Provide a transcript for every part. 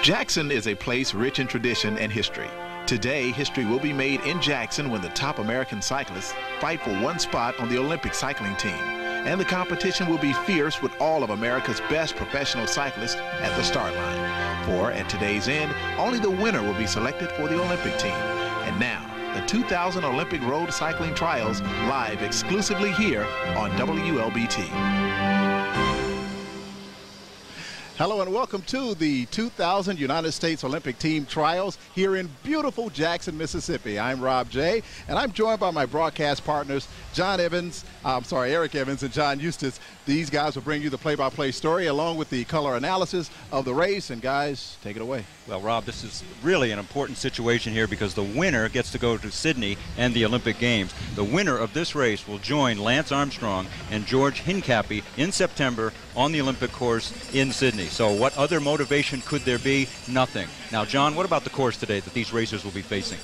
Jackson is a place rich in tradition and history. Today, history will be made in Jackson when the top American cyclists fight for one spot on the Olympic cycling team. And the competition will be fierce with all of America's best professional cyclists at the start line. For at today's end, only the winner will be selected for the Olympic team. And now, the 2000 Olympic Road Cycling Trials live exclusively here on WLBT. Hello and welcome to the 2000 United States Olympic Team Trials here in beautiful Jackson, Mississippi. I'm Rob J, and I'm joined by my broadcast partners, Eric Evans and John Eustace. These guys will bring you the play-by-play story along with the color analysis of the race. And guys, take it away. Well, Rob, this is really an important situation here because the winner gets to go to Sydney and the Olympic Games. The winner of this race will join Lance Armstrong and George Hincapie in September on the Olympic course in Sydney. So what other motivation could there be? Nothing. Now, John, what about the course today that these racers will be facing?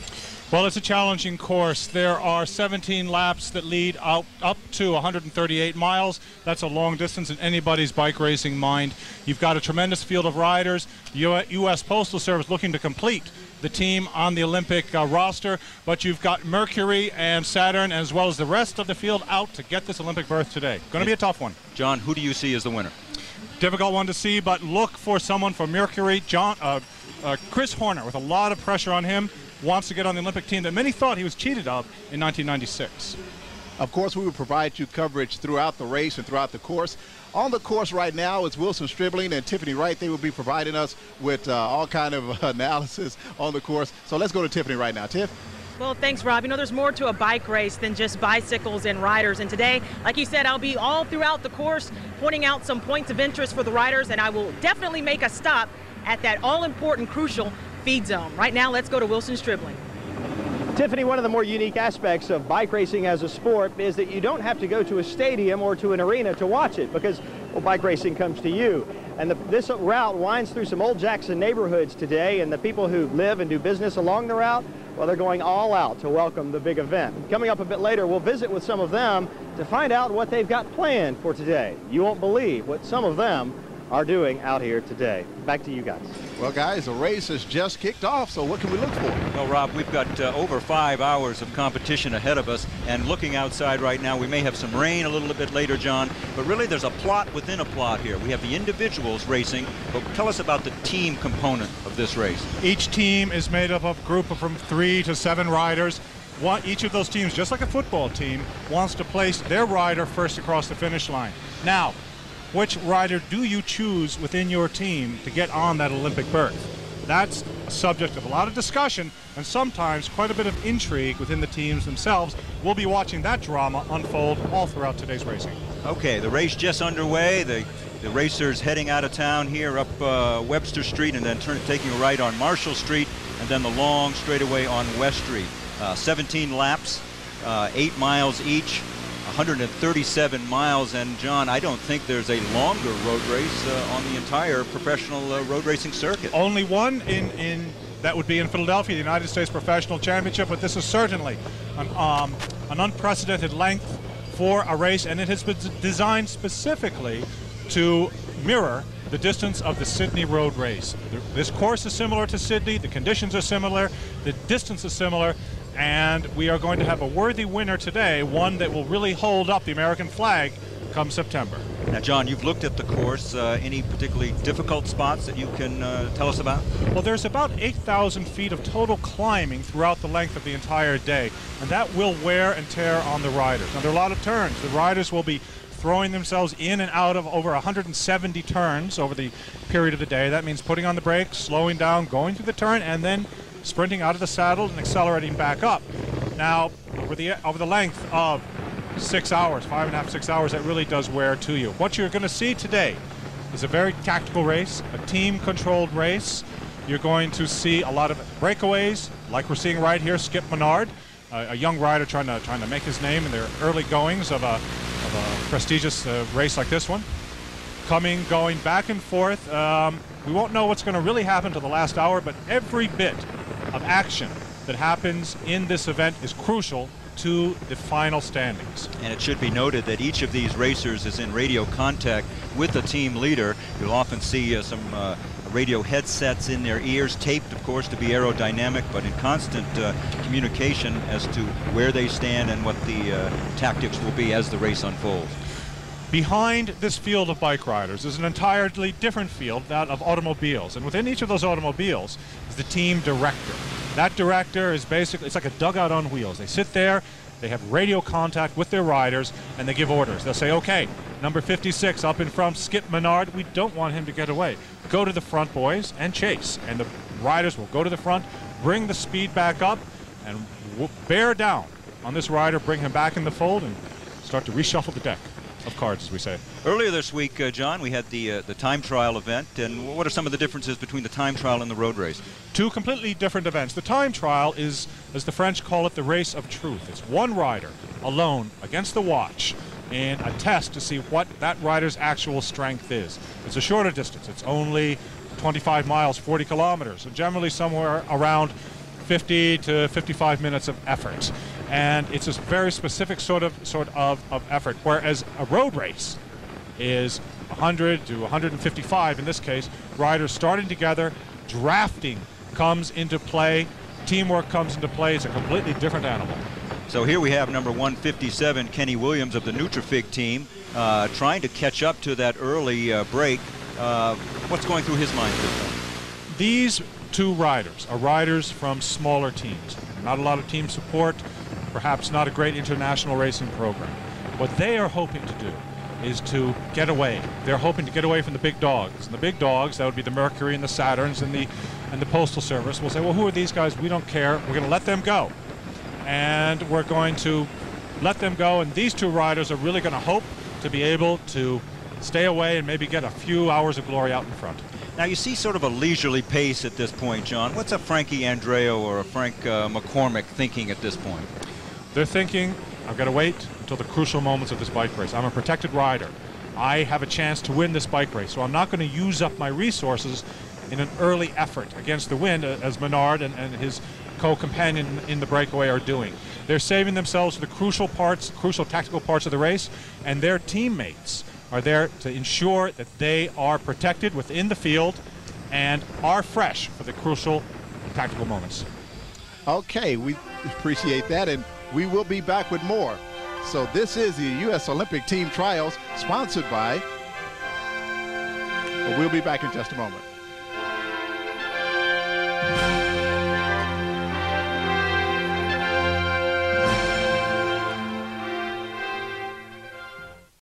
Well, it's a challenging course. There are 17 laps that lead up to 138 miles. That's a long distance in anybody's bike racing mind. You've got a tremendous field of riders. The U.S. Postal Service looking to complete the team on the Olympic roster, but you've got Mercury and Saturn as well as the rest of the field out to get this Olympic berth today. Going to be a tough one. John, who do you see as the winner? Difficult one to see, but look for someone from Mercury. Chris Horner, with a lot of pressure on him, wants to get on the Olympic team that many thought he was cheated of in 1996. Of course, we will provide you coverage throughout the race and throughout the course. On the course right now, it's Wilson Stribling and Tiffany Wright. They will be providing us with all kind of analysis on the course. So let's go to Tiffany right now. Tiff? Well, thanks, Rob. You know, there's more to a bike race than just bicycles and riders. And today, like you said, I'll be all throughout the course pointing out some points of interest for the riders, and I will definitely make a stop at that all-important, crucial feed zone. Right now, let's go to Wilson Stribling. Tiffany, one of the more unique aspects of bike racing as a sport is that you don't have to go to a stadium or to an arena to watch it because, well, bike racing comes to you. And this route winds through some old Jackson neighborhoods today, and the people who live and do business along the route, well, they're going all out to welcome the big event. Coming up a bit later, we'll visit with some of them to find out what they've got planned for today. You won't believe what some of them are doing out here today. Back to you guys. Well, guys, the race has just kicked off, so what can we look for? Well, Rob, we've got over 5 hours of competition ahead of us, and looking outside right now, we may have some rain a little bit later, John, but really there's a plot within a plot here. We have the individuals racing, but tell us about the team component of this race. Each team is made up of a group of from 3 to 7 riders. Each of those teams, just like a football team, wants to place their rider first across the finish line. Now, which rider do you choose within your team to get on that Olympic berth? That's a subject of a lot of discussion and sometimes quite a bit of intrigue within the teams themselves. We'll be watching that drama unfold all throughout today's racing. Okay, the race just underway. The racers heading out of town here up Webster Street and then taking a right on Marshall Street and then the long straightaway on West Street. 17 laps, 8 miles each. 137 miles, and John, I don't think there's a longer road race on the entire professional road racing circuit. Only one that would be in Philadelphia, the United States Professional Championship, but this is certainly an unprecedented length for a race, and it has been designed specifically to mirror the distance of the Sydney road race. This course is similar to Sydney, the conditions are similar, the distance is similar, and we are going to have a worthy winner today, one that will really hold up the American flag come September. Now, John, you've looked at the course. Any particularly difficult spots that you can tell us about? Well, there's about 8,000 feet of total climbing throughout the length of the entire day, and that will wear and tear on the riders. Now, there are a lot of turns. The riders will be throwing themselves in and out of over 170 turns over the period of the day. That means putting on the brakes, slowing down, going through the turn, and then sprinting out of the saddle and accelerating back up. Now, over the length of 6 hours, 5.5, 6 hours, that really does wear to you. What you're going to see today is a very tactical race, a team-controlled race. You're going to see a lot of breakaways, like we're seeing right here, Skip Menard, a young rider trying to make his name in their early goings of a prestigious race like this one. Going back and forth. We won't know what's going to really happen to the last hour, but every bit of action that happens in this event is crucial to the final standings. And it should be noted that each of these racers is in radio contact with the team leader. You'll often see some radio headsets in their ears, taped, of course, to be aerodynamic, but in constant communication as to where they stand and what the tactics will be as the race unfolds. Behind this field of bike riders is an entirely different field, that of automobiles. And within each of those automobiles is the team director. That director is basically, it's like a dugout on wheels. They sit there, they have radio contact with their riders, and they give orders. They'll say, okay, number 56 up in front, Skip Menard, we don't want him to get away. Go to the front, boys, and chase. And the riders will go to the front, bring the speed back up, and bear down on this rider, bring him back in the fold, and start to reshuffle the deck of cards, as we say. Earlier this week, John, we had the time trial event, and what are some of the differences between the time trial and the road race? Two completely different events. The time trial is, as the French call it, the race of truth. It's one rider alone against the watch in a test to see what that rider's actual strength is. It's a shorter distance. It's only 25 miles, 40 kilometers, so generally somewhere around 50 to 55 minutes of effort. And it's a very specific sort of effort, whereas a road race is 100 to 155 in this case. Riders starting together, drafting comes into play, teamwork comes into play. It's a completely different animal. So here we have number 157, Kenny Williams of the Nutrifig team, trying to catch up to that early break. What's going through his mind at this point? These two riders are riders from smaller teams. Not a lot of team support, perhaps not a great international racing program. What they are hoping to do is to get away. They're hoping to get away from the big dogs. And the big dogs, that would be the Mercury and the Saturns and the Postal Service, will say, well, who are these guys? We don't care. We're going to let them go. And we're going to let them go. And these two riders are really going to hope to be able to stay away and maybe get a few hours of glory out in front. Now you see sort of a leisurely pace at this point, John. What's a Frankie Andreo or a Frank McCormick thinking at this point? They're thinking, I've got to wait until the crucial moments of this bike race. I'm a protected rider. I have a chance to win this bike race, so I'm not going to use up my resources in an early effort against the wind, as Menard and his co-companion in the breakaway are doing. They're saving themselves for the crucial parts, crucial tactical parts of the race, and their teammates are there to ensure that they are protected within the field and are fresh for the crucial tactical moments. Okay, we appreciate that, and we will be back with more. So this is the U.S. Olympic Team Trials, sponsored by... We'll be back in just a moment.